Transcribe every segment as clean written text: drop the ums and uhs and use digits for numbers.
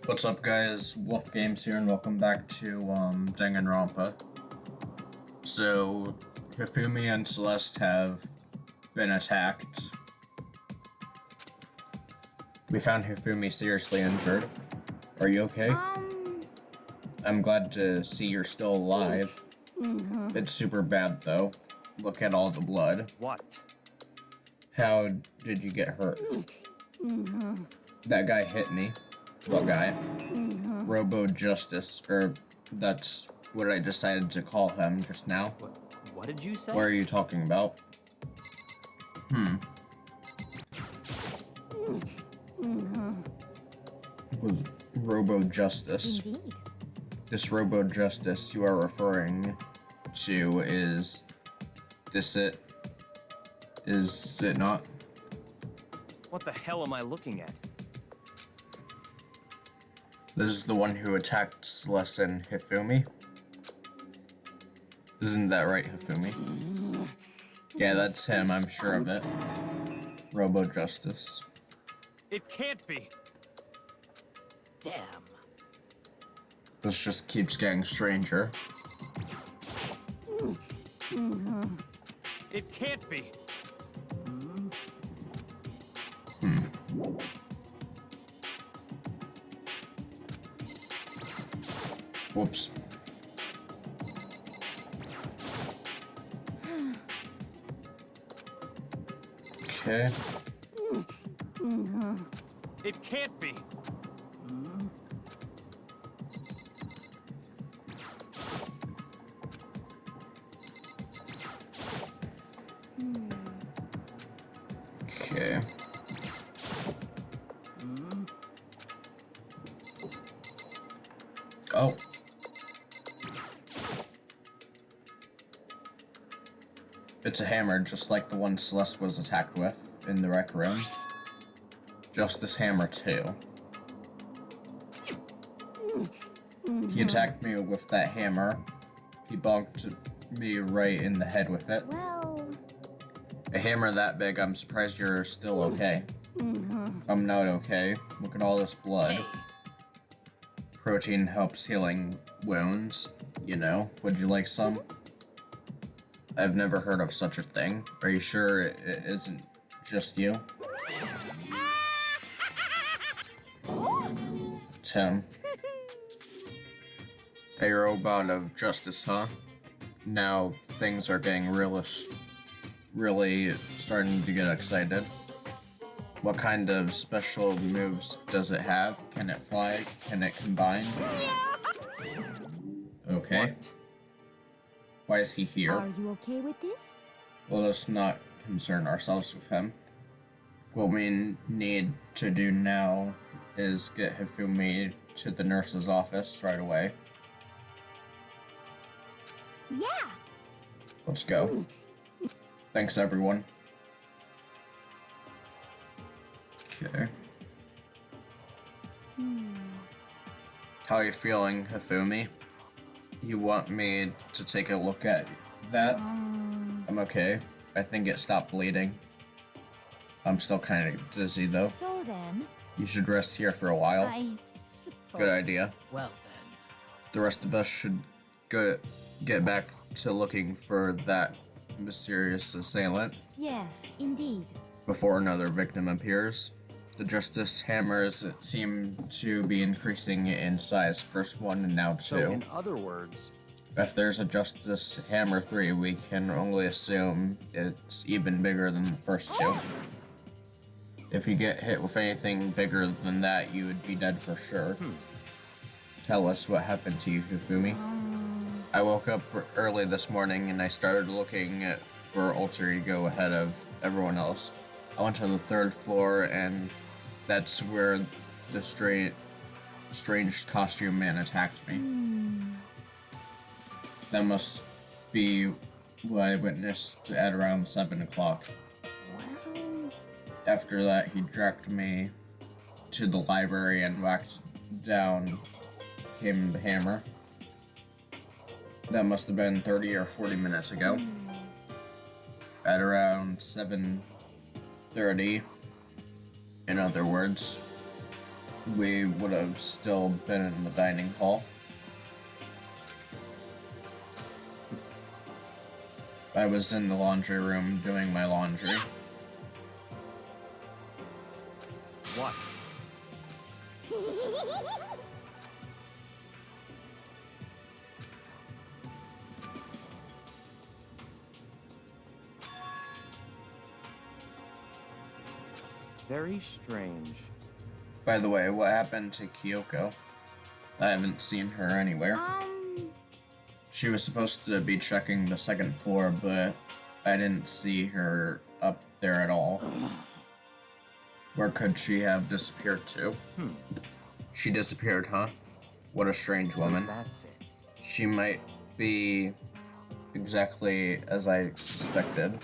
What's up, guys? Wolf Games here, and welcome back to Danganronpa. So, Hifumi and Celeste have been attacked. We found Hifumi seriously injured. Are you okay? I'm glad to see you're still alive. It's super bad, though. Look at all the blood. What? How did you get hurt? That guy hit me. What guy? Robo Justice, or that's what I decided to call him just now. What did you say? What are you talking about? Was Robo Justice. Indeed. This Robo Justice you are referring to is this it? Is it not? What the hell am I looking at? This is the one who attacked Celeste and Hifumi? Isn't that right, Hifumi? Yeah, that's him, I'm sure of it. Robo Justice. It can't be. Damn. This just keeps getting stranger. It can't be. Whoops. Okay. It can't be. Okay. Oh. It's a hammer, just like the one Celeste was attacked with in the rec room. Just this hammer, too. He attacked me with that hammer. He bonked me right in the head with it. Well, A hammer that big, I'm surprised you're still okay. I'm not okay. Look at all this blood. Protein helps healing wounds, you know. Would you like some? I've never heard of such a thing. Are you sure it isn't just you? Tim. A robot of justice, huh? Now things are getting really starting to get excited. What kind of special moves does it have? Can it fly? Can it combine? Okay. What? Why is he here? are you okay with this? Let us not concern ourselves with him. What we need to do now is get Hifumi to the nurse's office right away. Yeah. Let's go. Thanks, everyone. Okay. How are you feeling, Hifumi? You want me to take a look at that? I'm okay. I think it stopped bleeding. I'm still kind of dizzy, though. So then, You should rest here for a while. I suppose. Good idea. Well then. The rest of us should get back to looking for that mysterious assailant Yes, indeed. before another victim appears. The Justice Hammers seem to be increasing in size. First one and now So two. in other words, If there's a Justice Hammer 3, we can only assume it's even bigger than the first two. If you get hit with anything bigger than that, you would be dead for sure. Tell us what happened to you, Hifumi. I woke up early this morning and I started looking for Alter Ego ahead of everyone else. I went to the third floor and that's where the strange costume man attacked me. That must be what I witnessed at around 7 o'clock. Well, After that, he dragged me to the library and whacked down came the hammer. That must have been 30 or 40 minutes ago. At around 7:30, in other words, we would have still been in the dining hall. I was in the laundry room doing my laundry. What? Very strange. By the way, what happened to Kyoko? I haven't seen her anywhere. She was supposed to be checking the second floor, but I didn't see her up there at all. Where could she have disappeared to? She disappeared, huh? What a strange woman. So that's it. She might be exactly as I suspected.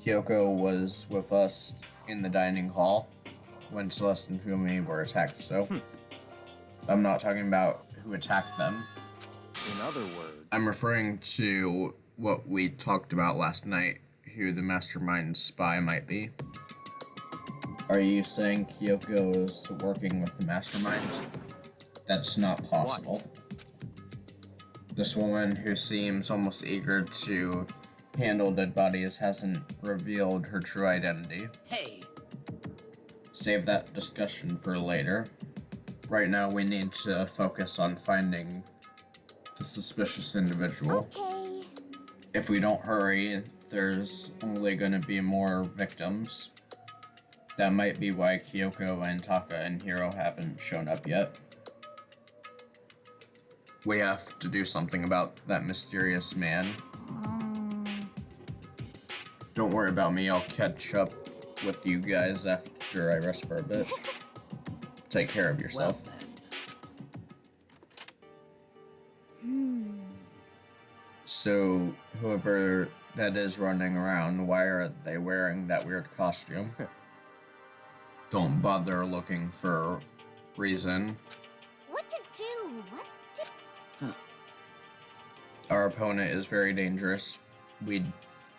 Kyoko was with us in the dining hall when Celeste and Fumi were attacked, so I'm not talking about who attacked them. In other words, I'm referring to what we talked about last night, who the mastermind spy might be. Are you saying Kyoko is working with the mastermind? That's not possible. This woman who seems almost eager to handle dead bodies hasn't revealed her true identity. Hey. Save that discussion for later. Right now we need to focus on finding the suspicious individual. Okay. If we don't hurry, there's only gonna be more victims. That might be why Kyoko and Taka and Hiro haven't shown up yet. We have to do something about that mysterious man. Don't worry about me, I'll catch up with you guys after I rest for a bit. Take care of yourself. Well, So, whoever that is running around, why are they wearing that weird costume? Don't bother looking for reason. What to do? What to... Our opponent is very dangerous. We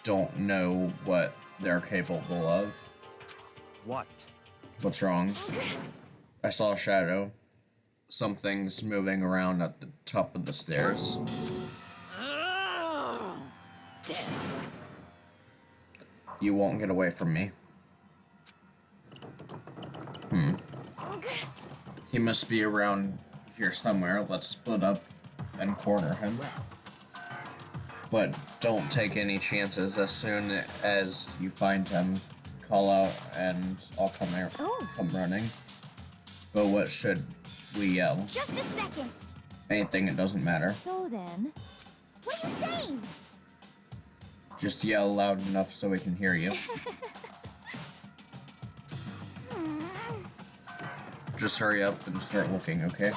don't know what they're capable of. what? What's wrong? I saw a shadow. Something's moving around at the top of the stairs. damn. You won't get away from me. He must be around here somewhere. Let's split up and corner him. But don't take any chances. As soon as you find him, call out and I'll come running. But what should we yell? Just a second. Anything, it doesn't matter. So then, what are you saying? Just yell loud enough so we can hear you. Just hurry up and start looking, okay?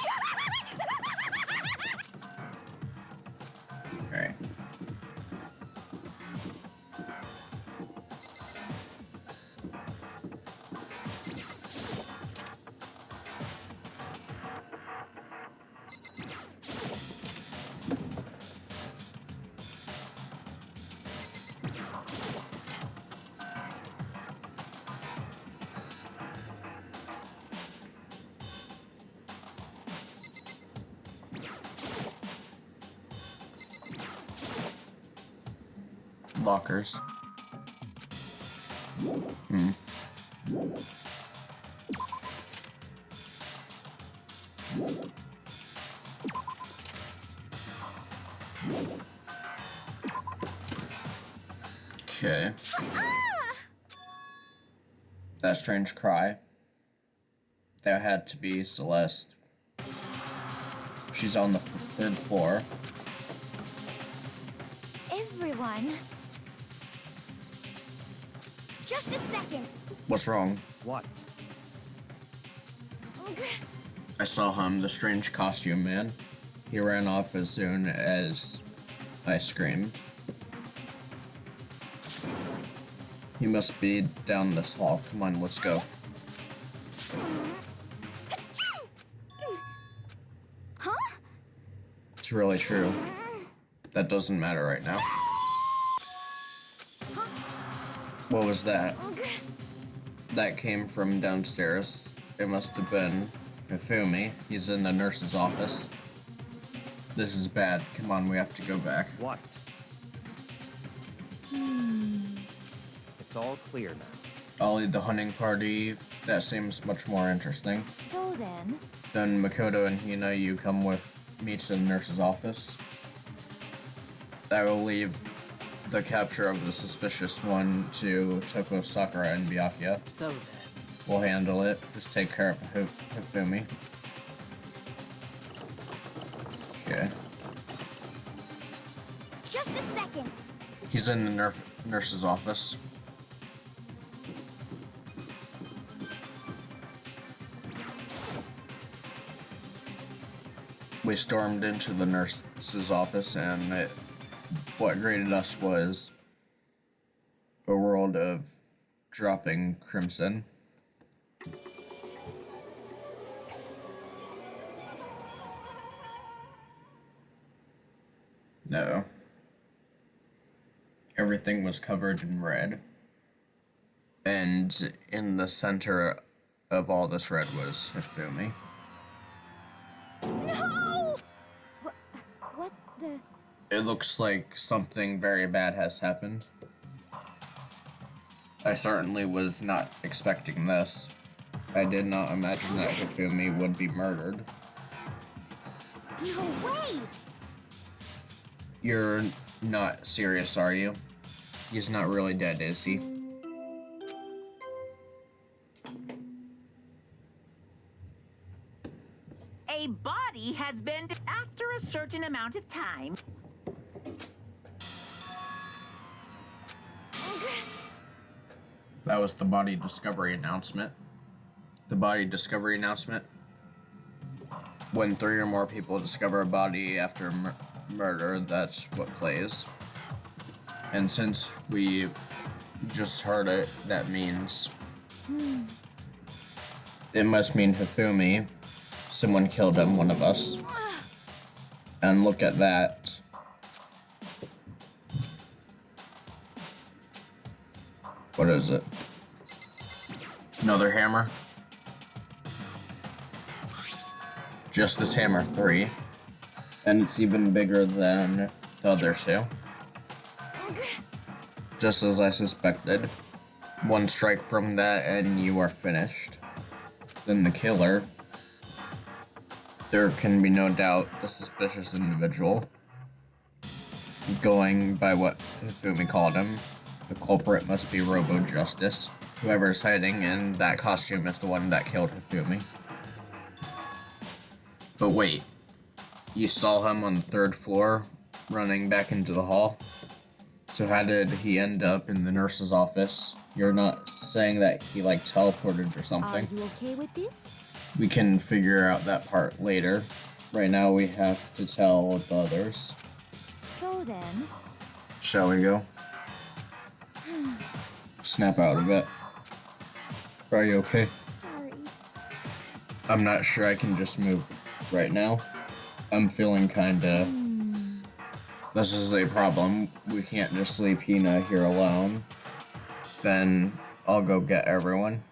Alright. Lockers. Okay. That strange cry. That had to be Celeste. She's on the third floor. Everyone. Just a second. What's wrong? What? I saw him, the strange costume man. He ran off as soon as I screamed. He must be down this hall. Come on, let's go. Huh? It's really true. That doesn't matter right now. What was that? That came from downstairs. it must have been Hifumi. He's in the nurse's office. This is bad. Come on, we have to go back. What? It's all clear now. I'll lead the hunting party. That seems much more interesting. So then... Then Makoto and Hina, you come with me to the nurse's office. I will leave the capture of the suspicious one to Toko, Sakura, and Byakuya. So then. We'll handle it. Just take care of Hifumi. Okay. Just a second. He's in the nurse's office. We stormed into the nurse's office, and what greeted us was a world of dropping crimson. No. Everything was covered in red. And in the center of all this red was Hifumi. No! What the... It looks like something very bad has happened. I certainly was not expecting this. I did not imagine that Hifumi would be murdered. No way! You're not serious, are you? He's not really dead, is he? A body has been after a certain amount of time. That was the body discovery announcement. The body discovery announcement. When 3 or more people discover a body after murder, that's what plays. And since we just heard it, that means... It must mean Hifumi. Someone killed him, one of us. And look at that. What is it? Another hammer? Justice Hammer 3. And it's even bigger than the other 2. Just as I suspected. One strike from that and you are finished. Then the killer. There can be no doubt the suspicious individual. Going by what Hifumi called him, the culprit must be Robo Justice. Whoever's hiding in that costume is the one that killed Hifumi. But wait, you saw him on the 3rd floor, running back into the hall? So how did he end up in the nurse's office? You're not saying that he, like, teleported or something? Are you okay with this? We can figure out that part later. Right now we have to tell the others. So then... Shall we go? Snap out of it. Are you okay? Sorry. I'm not sure I can just move right now. I'm feeling kinda... This is a problem. We can't just leave Hina here alone. Then I'll go get everyone.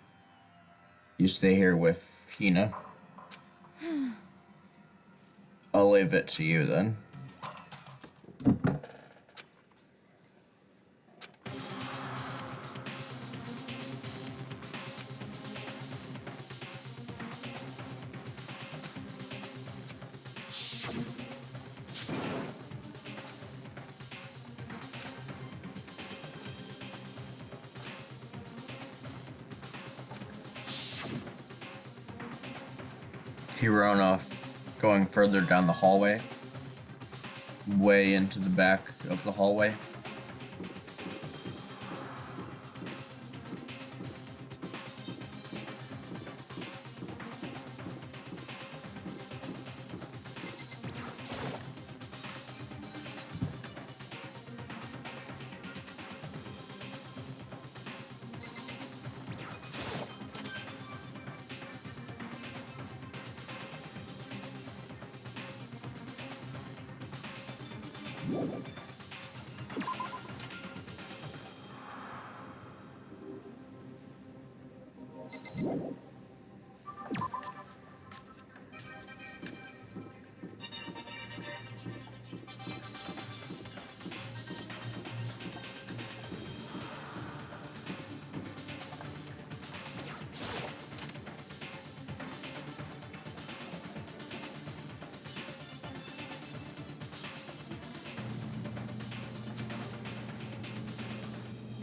You stay here with Hina. I'll leave it to you then. He ran off, going further down the hallway, way into the back of the hallway.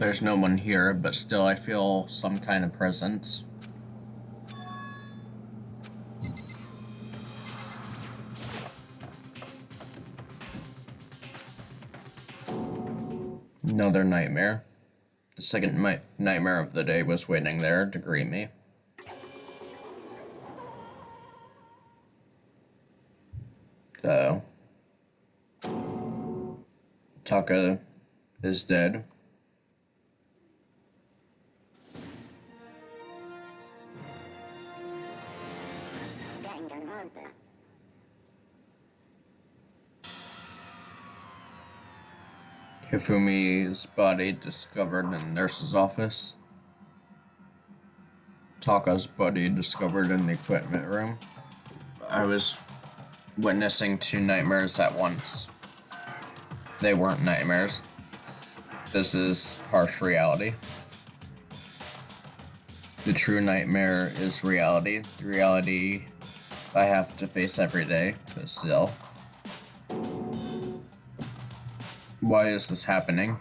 There's no one here, but still I feel some kind of presence. Another nightmare. The second nightmare of the day was waiting there to greet me. So, Taka is dead. Danganronpa. Hifumi's body discovered in the nurse's office. Taka's body discovered in the equipment room. I was witnessing two nightmares at once. They weren't nightmares. This is harsh reality. The true nightmare is reality. The reality I have to face every day, but still. Why is this happening?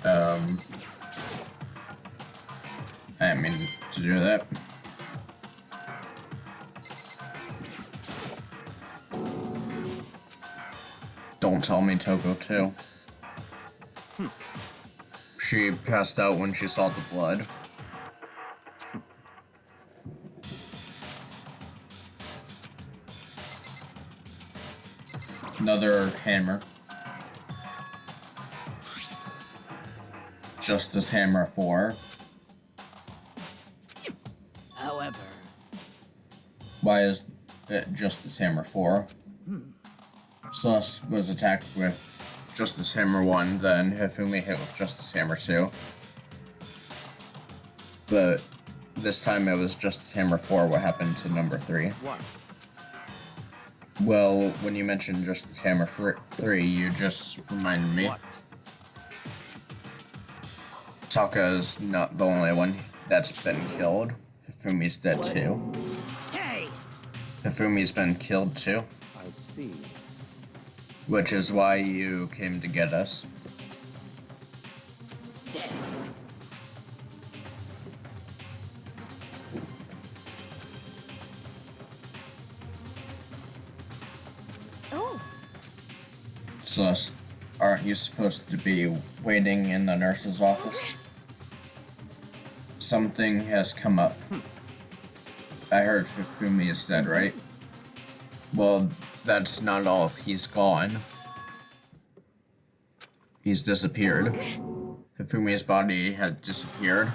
I didn't mean to do that. Don't tell me Toko too. She passed out when she saw the blood. Another hammer. Justice Hammer 4. However, Why is it Justice Hammer 4? Celeste was attacked with Justice Hammer 1, then Hifumi hit with Justice Hammer 2. But this time it was Justice Hammer 4. What happened to number 3? What? Well, when you mentioned Justice Hammer 3, you just reminded me. What? Taka's not the only one that's been killed. Hifumi's dead too. hey, Hifumi's been killed too, I see. which is why you came to get us. dead. Oh, Celeste, aren't you supposed to be waiting in the nurse's office? Something has come up. I heard Hifumi is dead, right? Well, that's not all. He's gone. He's disappeared. Hifumi's body had disappeared.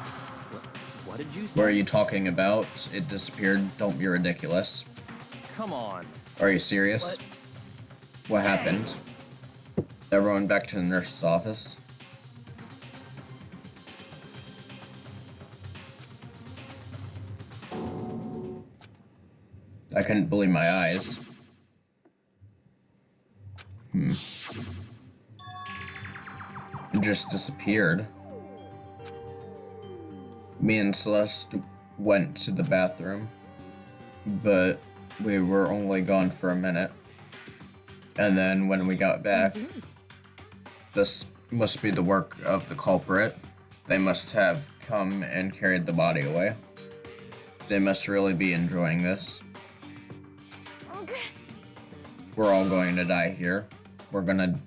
What did you say? What are you talking about? It disappeared. Don't be ridiculous. Come on. Are you serious? What happened? Everyone back to the nurse's office? I couldn't believe my eyes. It just disappeared. Me and Celeste went to the bathroom, but we were only gone for a minute. And then when we got back, this must be the work of the culprit. They must have come and carried the body away. They must really be enjoying this. We're all going to die here. We're gonna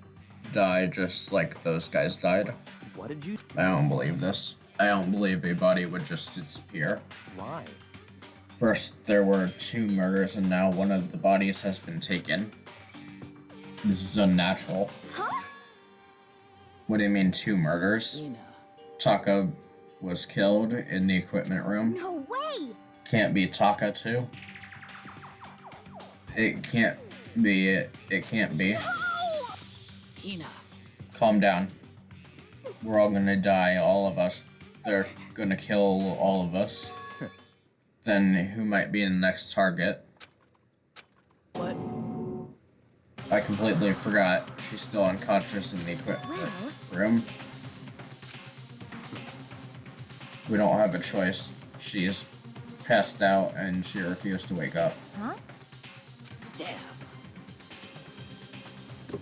die just like those guys died. What did you... I don't believe this. I don't believe a body would just disappear. Why? First, there were 2 murders, and now one of the bodies has been taken. This is unnatural. huh? What do you mean 2 murders? Ina. Taka was killed in the equipment room. No way! Can't be Taka too. It can't be it. It can't be. Ina. Calm down. We're all gonna die, all of us. They're gonna kill all of us. Then who might be the next target? What? I completely forgot. She's still unconscious in the equipment room. We don't have a choice. She's passed out and she refused to wake up. Huh? Damn.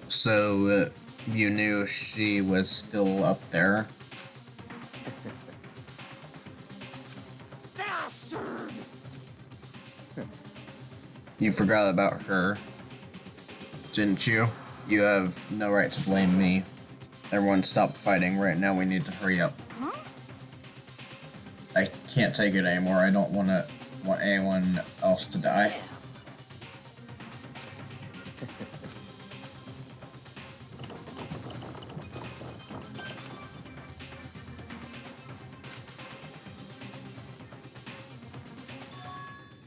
So, you knew she was still up there? Bastard! You forgot about her, didn't you? You have no right to blame me. Everyone stop fighting right now, we need to hurry up. Huh? I can't take it anymore, I don't want anyone else to die.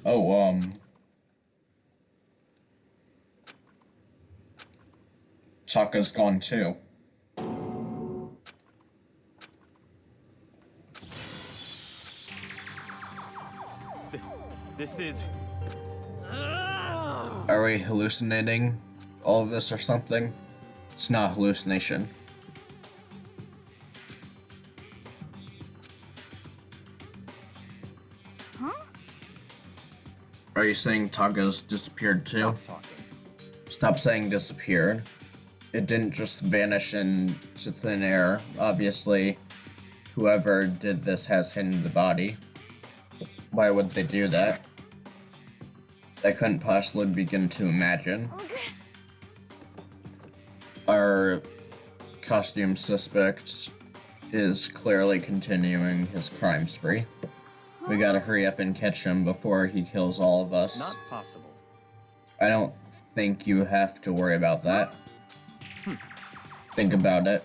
Oh, Sokka's gone too. This is... Are we hallucinating all of this or something? It's not a hallucination. Huh? Are you saying Taka's disappeared too? Stop talking. Stop saying disappeared. It didn't just vanish into thin air. Obviously, whoever did this has hidden the body. Why would they do that? I couldn't possibly begin to imagine. Our costume suspect is clearly continuing his crime spree. We gotta hurry up and catch him before he kills all of us. Not possible. I don't think you have to worry about that. Think about it.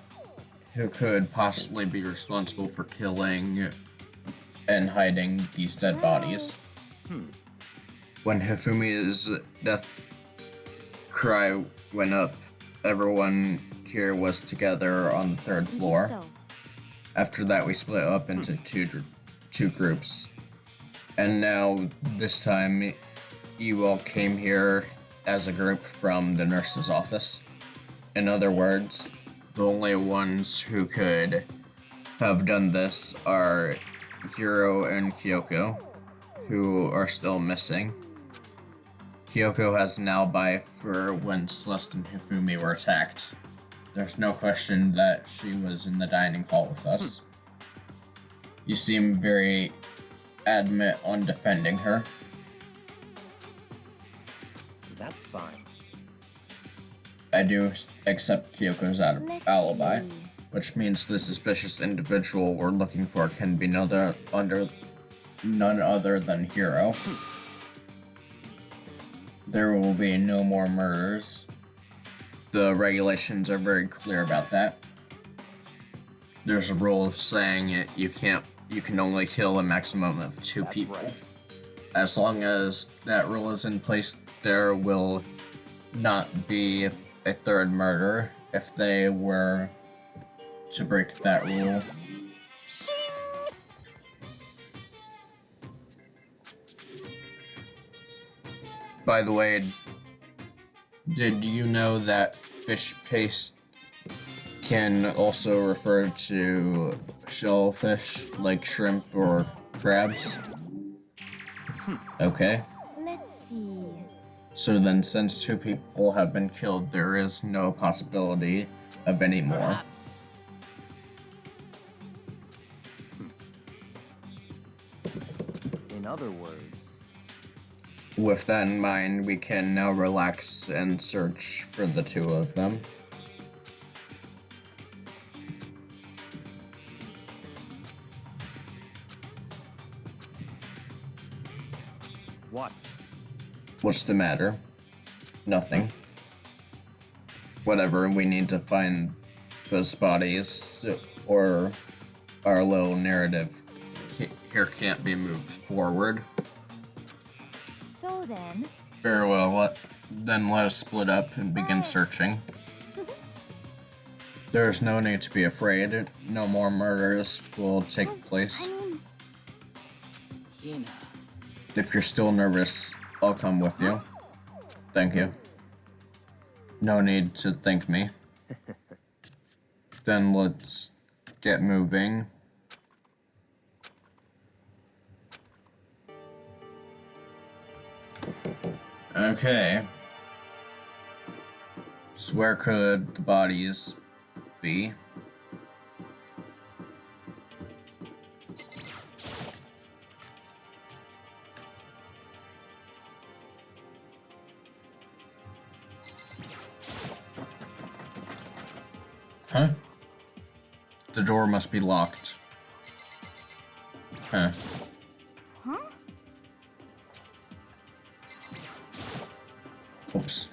Who could possibly be responsible for killing and hiding these dead bodies? When Hifumi's death cry went up, everyone here was together on the third floor. So, After that, we split up into two groups. And now, this time, you all came here as a group from the nurse's office. In other words, the only ones who could have done this are Hiro and Kyoko, who are still missing. Kyoko has an alibi for when Celeste and Hifumi were attacked. There's no question that she was in the dining hall with us. You seem very adamant on defending her. That's fine. I do accept Kyoko's let's alibi, see. which means the suspicious individual we're looking for can be none other than Hiro. There will be no more murders. The regulations are very clear about that. There's a rule saying you can only kill a maximum of 2 That's people. right. As long as that rule is in place, there will not be a third murder if they were to break that rule. By the way, did you know that fish paste can also refer to shellfish like shrimp or crabs? Okay. Let's see. So then, since 2 people have been killed, there is no possibility of any more. Perhaps. In other words, With that in mind, we can now relax and search for the 2 of them. what? What's the matter? Nothing. Whatever, we need to find those bodies, or our little narrative here can't be moved forward. So then, Very well, then let us split up and begin searching. There's no need to be afraid. No more murders will take place. Hina. If you're still nervous, I'll come with you. Thank you. No need to thank me. Then let's get moving. Okay. So where could the bodies be? Huh? The door must be locked. Huh. Huh? Oops.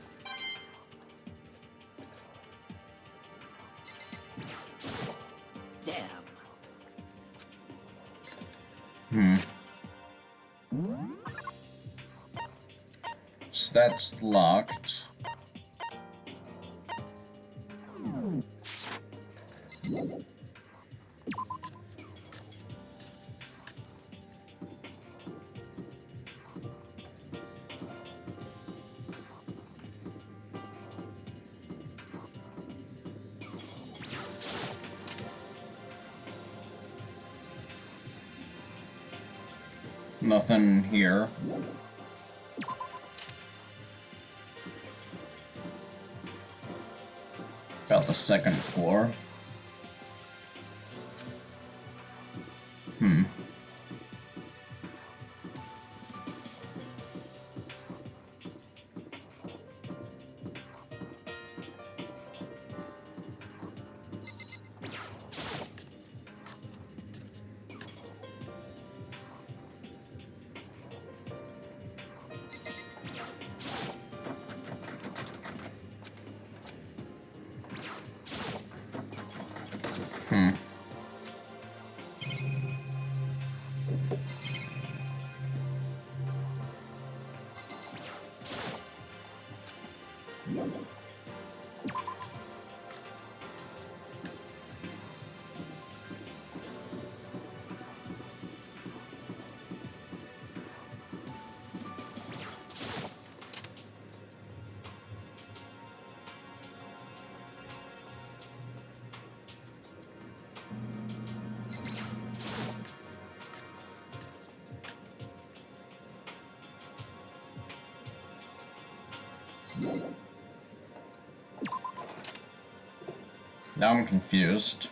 Damn. Hmm. So that's locked. Nothing here. About the second floor. Hmm. Hmm. Now I'm confused.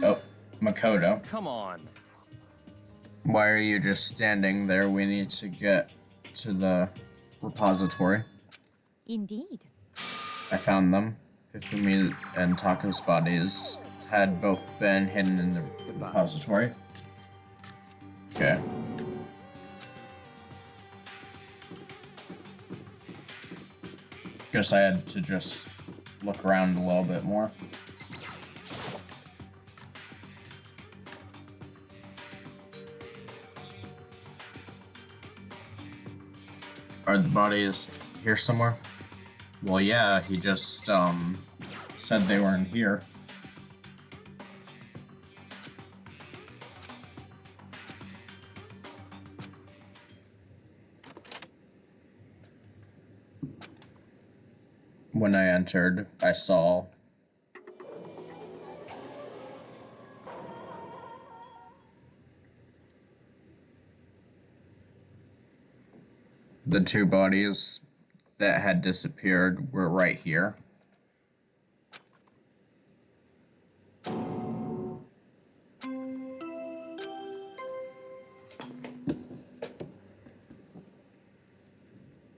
Oh, Makoto. Come on. Why are you just standing there? We need to get to the repository. Indeed. I found them. Hifumi and Tako's bodies had both been hidden in the Goodbye. repository. Okay. Guess I had to just look around a little bit more. Are the bodies here somewhere? Well, yeah, he just, said they weren't here. When I entered, I saw the two bodies that had disappeared were right here.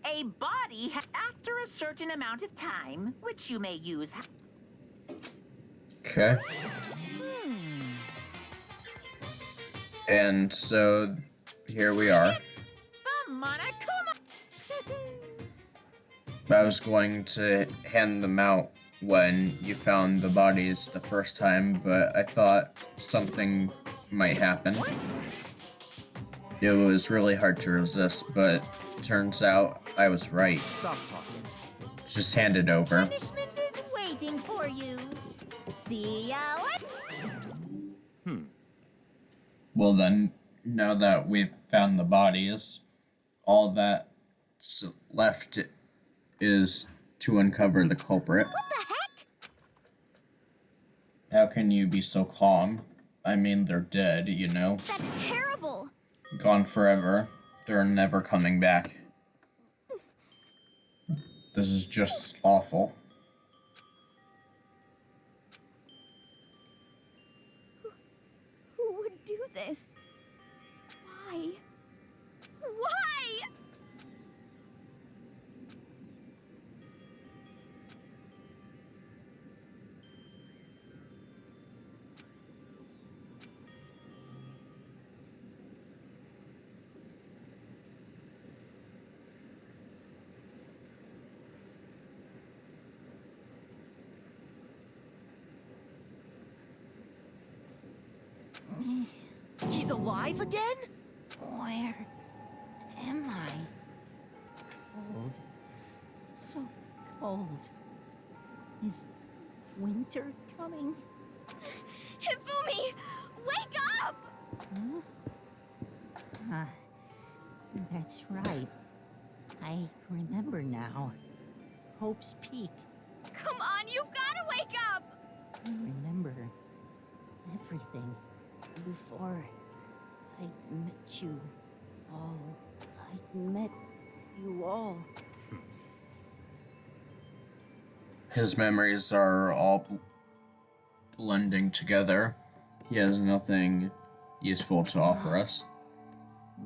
A body after a certain amount of time, which you may use. Okay. And so here we are. I was going to hand them out when you found the bodies the first time, but I thought something might happen. It was really hard to resist, but turns out I was right. Stop talking. Just hand it over. Punishment is waiting for you. See ya later. Well then, now that we've found the bodies, all that's left is to uncover the culprit. What the heck? How can you be so calm? I mean, they're dead, you know? That's terrible. Gone forever. They're never coming back. This is just awful. Who would do this? Why? Why? He's alive again? Where am I? Cold. So cold. Is winter coming? Hifumi! Wake up! Huh? That's right. I remember now. Hope's Peak. Come on, you've gotta wake up! I remember everything before I met you all. I met you all. His memories are all blending together. He has nothing useful to offer us.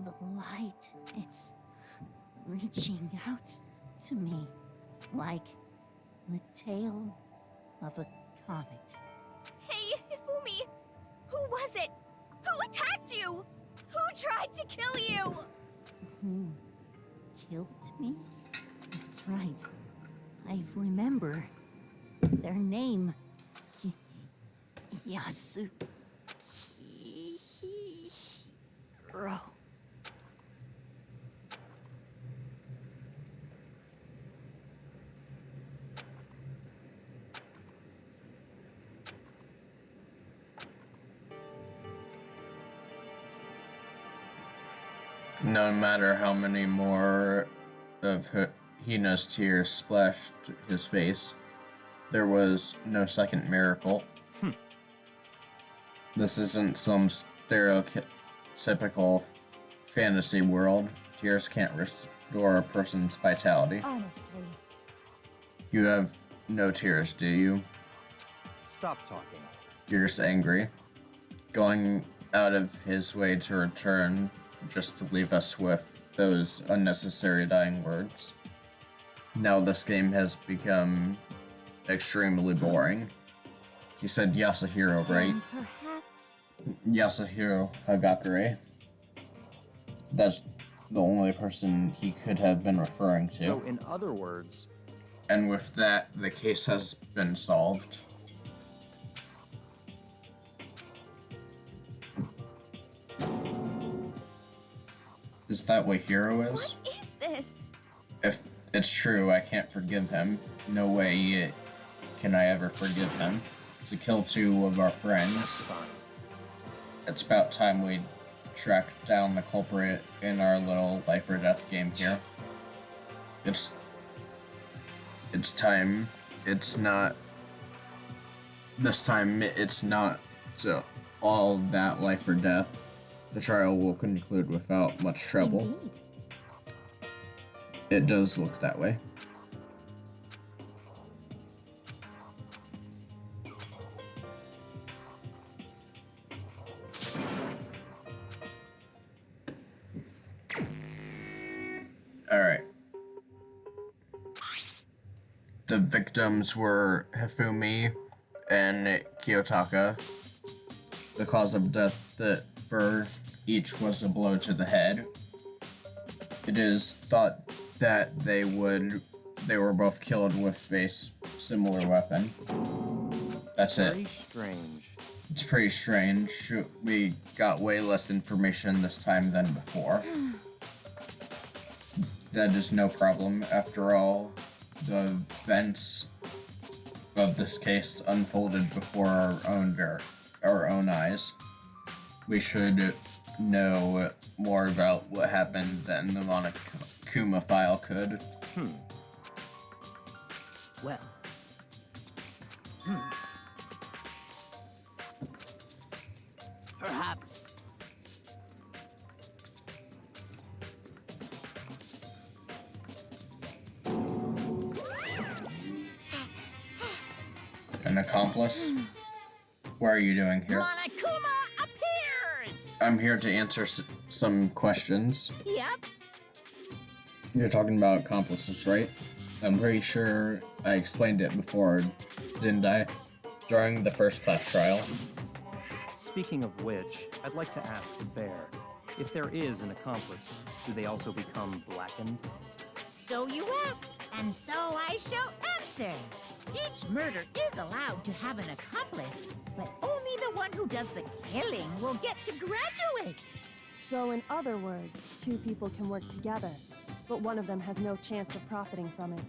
The light, it's reaching out to me like the tail of a comet. Hey, Hifumi! Who was it? Who attacked you? Who tried to kill you? Who killed me? That's right. I remember their name. Yasuhiro. No matter how many more of Hina's tears splashed his face, there was no second miracle. This isn't some stereotypical fantasy world. Tears can't restore a person's vitality. Honestly. You have no tears, do you? Stop talking. You're just angry. Going out of his way to return just to leave us with those unnecessary dying words. Now this game has become extremely boring. He said Yasuhiro, right? Perhaps. Yasuhiro Hagakure. That's the only person he could have been referring to. So, in other words, And with that, the case has been solved. Is that what Hero is? What is this? If it's true, I can't forgive him. No way can I ever forgive him. To kill two of our friends. fine. It's about time we track down the culprit in our little life or death game here. It's time. It's not. This time, it's not all that life or death. The trial will conclude without much trouble. Indeed. It does look that way. Alright. The victims were Hifumi and Kiyotaka. The cause of death for each was a blow to the head. It is thought that they were both killed with a similar weapon. That's it. Very strange. It's pretty strange. We got way less information this time than before. That is no problem. After all, the events of this case unfolded before our own eyes. We should know more about what happened than the Monokuma file could. Well. Perhaps. An accomplice? What are you doing here? Monokuma appears! I'm here to answer some questions. Yep. You're talking about accomplices, right? I'm pretty sure I explained it before, didn't I? During the first class trial. Speaking of which, I'd like to ask the bear, if there is an accomplice, do they also become blackened? So you ask, and so I shall answer. Each murder is allowed to have an accomplice, but only the one who does the killing will get to graduate. So in other words, two people can work together, but one of them has no chance of profiting from it.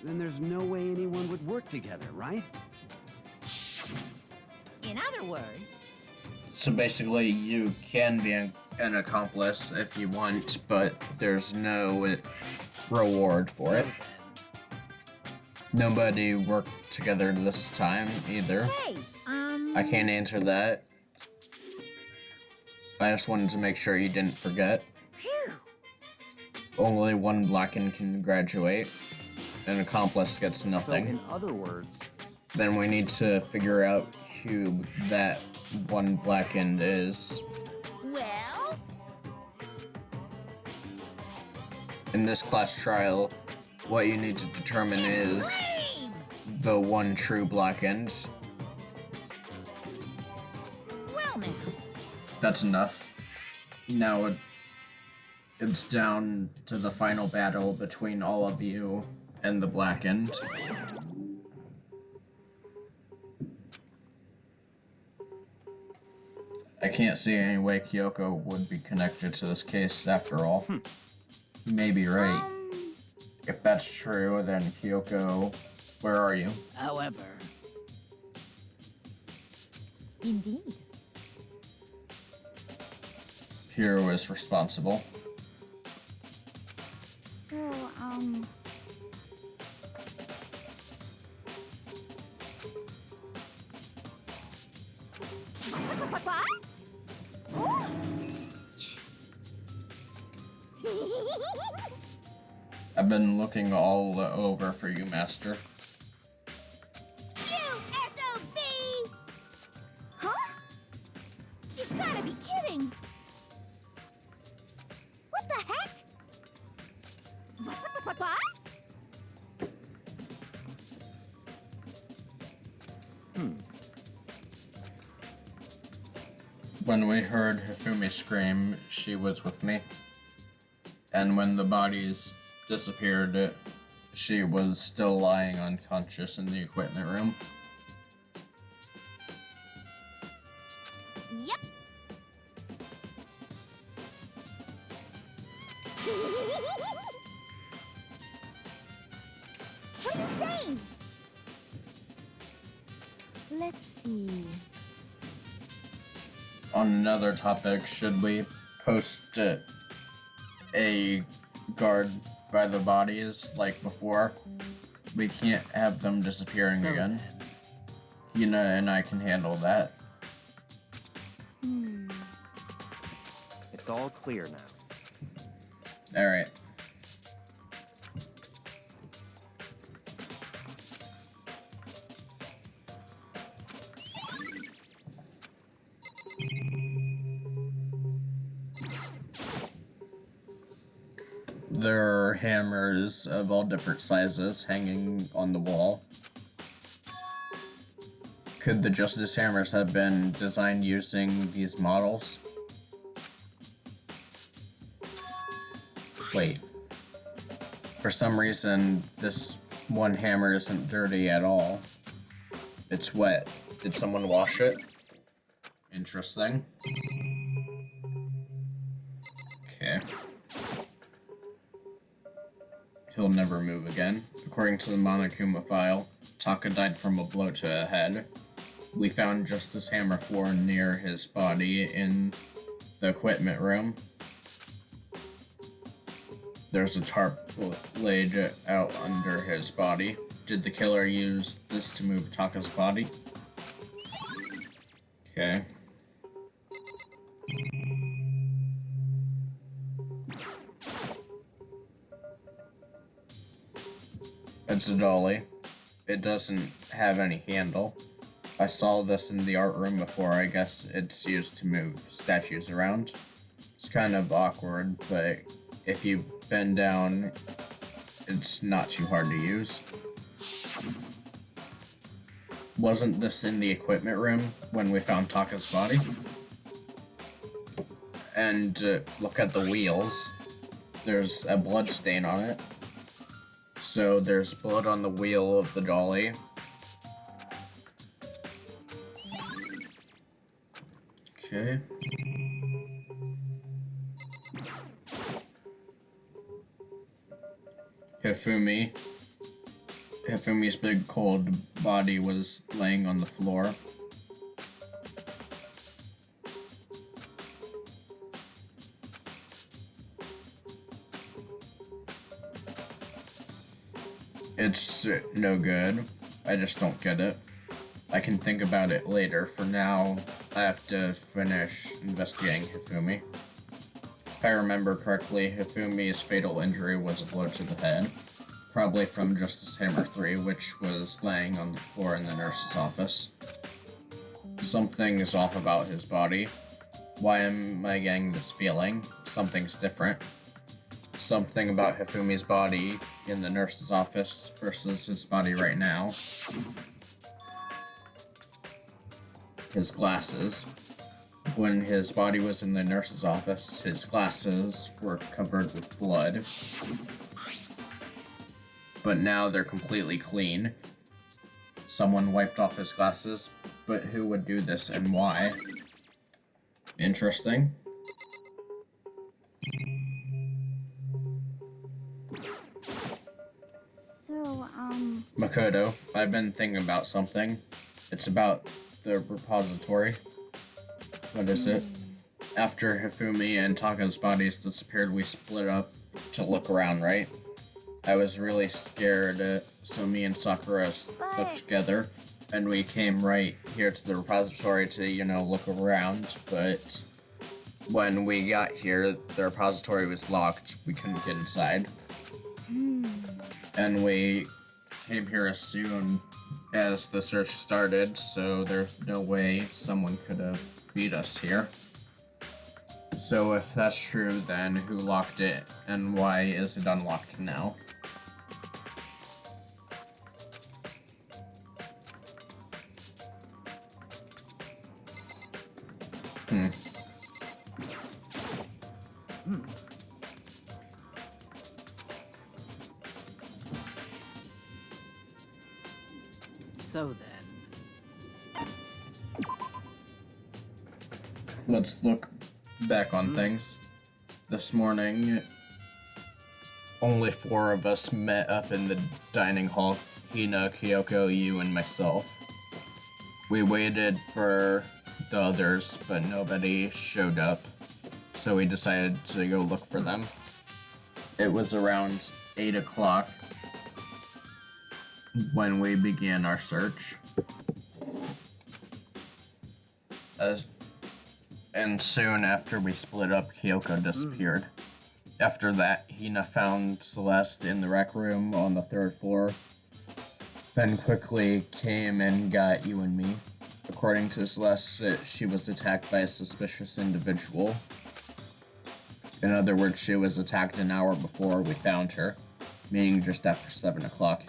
Then there's no way anyone would work together, right? In other words, So basically, you can be an accomplice if you want, but there's no reward for it. Nobody worked together this time, either. hey, I can't answer that. I just wanted to make sure you didn't forget. Phew. Only one blackened can graduate. An accomplice gets So nothing. in other words, Then we need to figure out who that one blackened is. Well, In this class trial, what you need to determine is Scream! the one true blackened. Well now, That's enough. Now it's down to the final battle between all of you and the blackened. I can't see any way Kyoko would be connected to this case after all. You may be right. If that's true, then Kyoko, where are you? However, indeed. Hiro is responsible. So, What? I've been looking all over for you, Master. You SOB! Huh? You've gotta be kidding! What the heck? What? When we heard Hifumi scream, she was with me. And when the bodies disappeared, she was still lying unconscious in the equipment room. Yep. What are you saying? Let's see. On another topic, should we post a guard by the bodies like before? We can't have them disappearing so again. then, You know, and I can handle that. it's all clear now. Alright. There are hammers of all different sizes hanging on the wall. Could the Justice Hammers have been designed using these models? Wait. For some reason, this one hammer isn't dirty at all. It's wet. Did someone wash it? Interesting. Okay. He'll never move again. According to the Monokuma file, Taka died from a blow to the head. We found Justice Hammer 4 near his body in the equipment room. There's a tarp laid out under his body. Did the killer use this to move Taka's body? Okay. It's a dolly. it doesn't have any handle. I saw this in the art room before. I guess it's used to move statues around. It's kind of awkward, but if you bend down, it's not too hard to use. Wasn't this in the equipment room when we found Taka's body? And look at the wheels. There's a blood stain on it. So there's blood on the wheel of the dolly. Okay. Hifumi's big cold body was laying on the floor. It's no good. I just don't get it. I can think about it later. For now, I have to finish investigating Hifumi. If I remember correctly, Hifumi's fatal injury was a blow to the head. Probably from Justice Hammer 3, which was laying on the floor in the nurse's office. Something is off about his body. Why am I getting this feeling? Something's different. Something about Hifumi's body in the nurse's office versus his body right now. His glasses. When his body was in the nurse's office, his glasses were covered with blood. But now they're completely clean. Someone wiped off his glasses, but who would do this and why? Interesting. So, Makoto, I've been thinking about something. It's about the repository. What is it? After Hifumi and Taka's bodies disappeared, we split up to look around, right? I was really scared, so me and Sakura stuck together, and we came right here to the repository to, look around, but when we got here, the repository was locked. We couldn't get inside. And we came here as soon as the search started, so there's no way someone could have beat us here. So if that's true, then who locked it, and why is it unlocked now? So then. Let's look back on things. This morning, only 4 of us met up in the dining hall. Hina, Kyoko, you, and myself. We waited for the others, but nobody showed up, so we decided to go look for them. It was around 8 o'clock when we began our search. And soon after we split up, Kyoko disappeared. After that, Hina found Celeste in the rec room on the 3rd floor, then quickly came and got you and me. According to Celeste, she was attacked by a suspicious individual. In other words, she was attacked an hour before we found her, meaning just after 7 o'clock.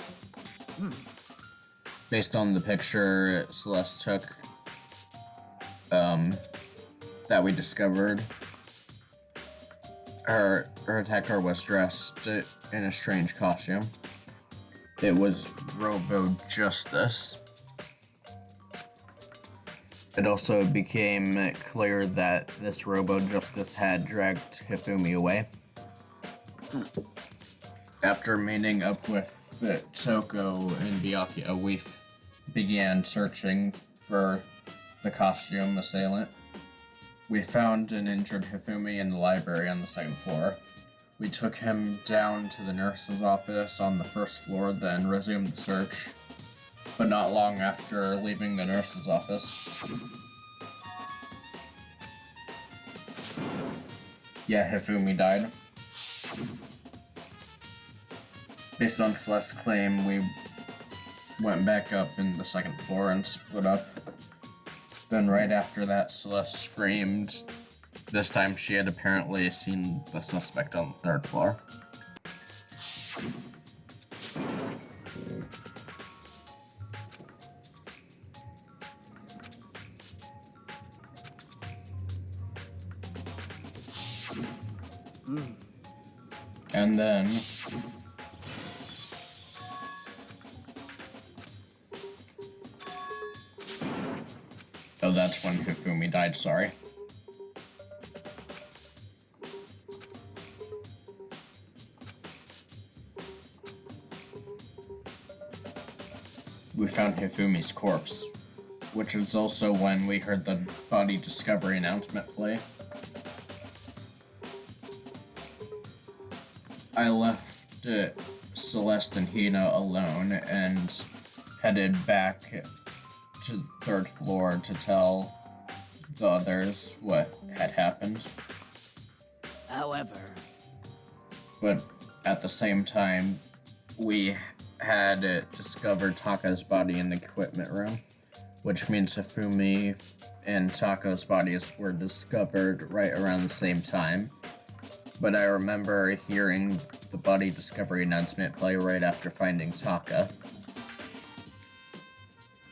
Based on the picture Celeste took, that we discovered, her attacker was dressed in a strange costume. It was Robo Justice. It also became clear that this Robo Justice had dragged Hifumi away. After meeting up with Toko and Byakuya, we began searching for the costume assailant. We found an injured Hifumi in the library on the 2nd floor. We took him down to the nurse's office on the 1st floor, then resumed the search. But not long after leaving the nurse's office. Yeah, Hifumi died. Based on Celeste's claim, we went back up in the second floor and split up. Then right after that, Celeste screamed. This time she had apparently seen the suspect on the third floor. And then oh, that's when Hifumi died, sorry. We found Hifumi's corpse, which is also when we heard the body discovery announcement play. I left Celeste and Hina alone and headed back to the third floor to tell the others what had happened. However, But at the same time, we had discovered Taka's body in the equipment room, which means Hifumi and Taka's bodies were discovered right around the same time. But I remember hearing the body discovery announcement play right after finding Taka.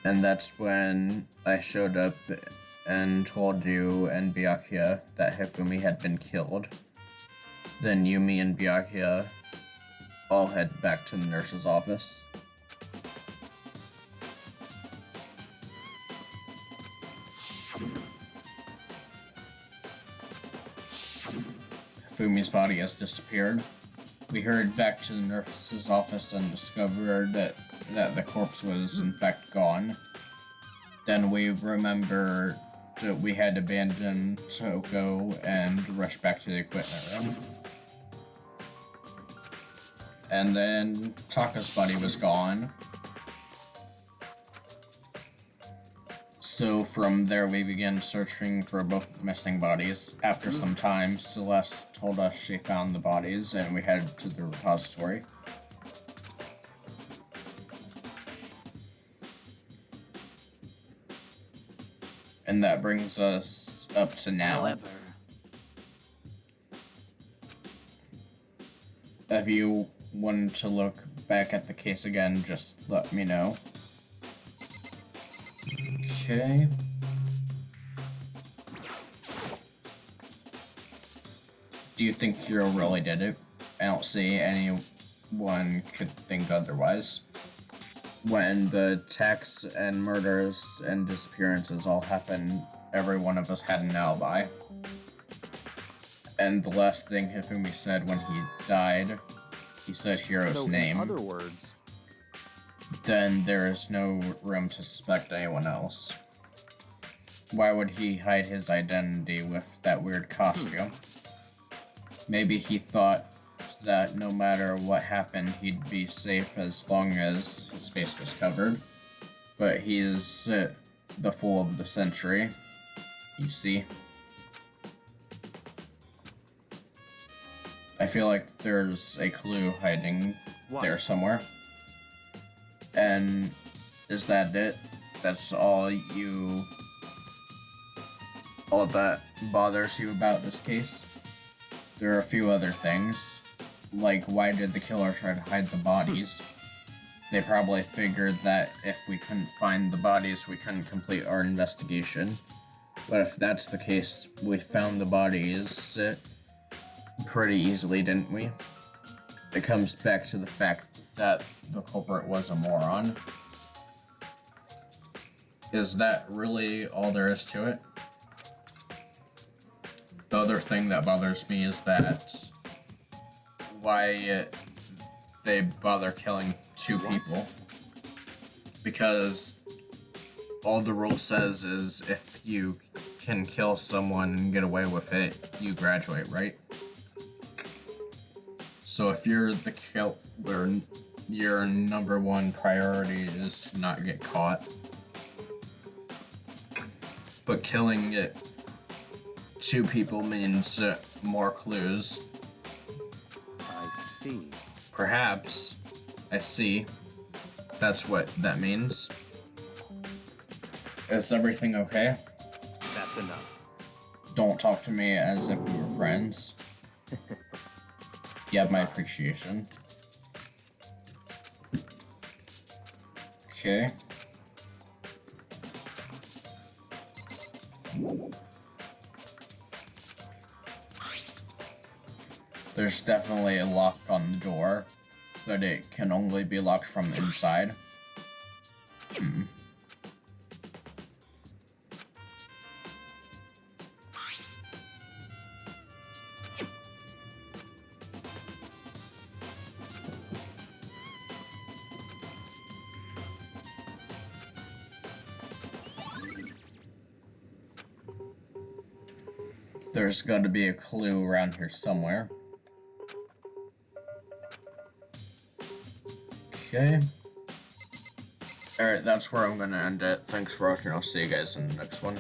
And that's when I showed up and told you and Byakuya that Hifumi had been killed. Then Yumi and Byakuya all head back to the nurse's office. Hifumi's body has disappeared. We hurried back to the nurse's office and discovered that the corpse was in fact gone. Then we remembered that we had abandoned Toko and rushed back to the equipment room. And then Taka's body was gone. So from there we began searching for both the missing bodies. After some time, Celeste told us she found the bodies and we headed to the repository. And that brings us up to now. however, If you wanted to look back at the case again, just let me know. Okay. Do you think Hiro really did it? I don't see anyone could think otherwise. When the attacks and murders and disappearances all happened, every one of us had an alibi. And the last thing Hifumi said when he died, he said Hiro's name. In other words, Then there is no room to suspect anyone else. Why would he hide his identity with that weird costume? Maybe he thought that no matter what happened, he'd be safe as long as his face was covered. But he is the fool of the century, you see. I feel like there's a clue hiding there somewhere. And is that it? That's all that bothers you about this case? There are a few other things, like why did the killer try to hide the bodies? They probably figured that if we couldn't find the bodies, we couldn't complete our investigation. But if that's the case, we found the bodies pretty easily, didn't we? It comes back to the fact that the culprit was a moron. Is that really all there is to it? The other thing that bothers me is that why they bother killing two people. Because all the rule says is if you can kill someone and get away with it, you graduate, right? So if you're the killer, your number one priority is to not get caught. But killing two people means more clues. I see. Perhaps, I see. That's what that means. Is everything okay? That's enough. Don't talk to me as if we were friends. You have my appreciation. Okay. There's definitely a lock on the door, but it can only be locked from inside. There's got to be a clue around here somewhere. Okay. Alright, that's where I'm gonna end it. Thanks for watching. I'll see you guys in the next one.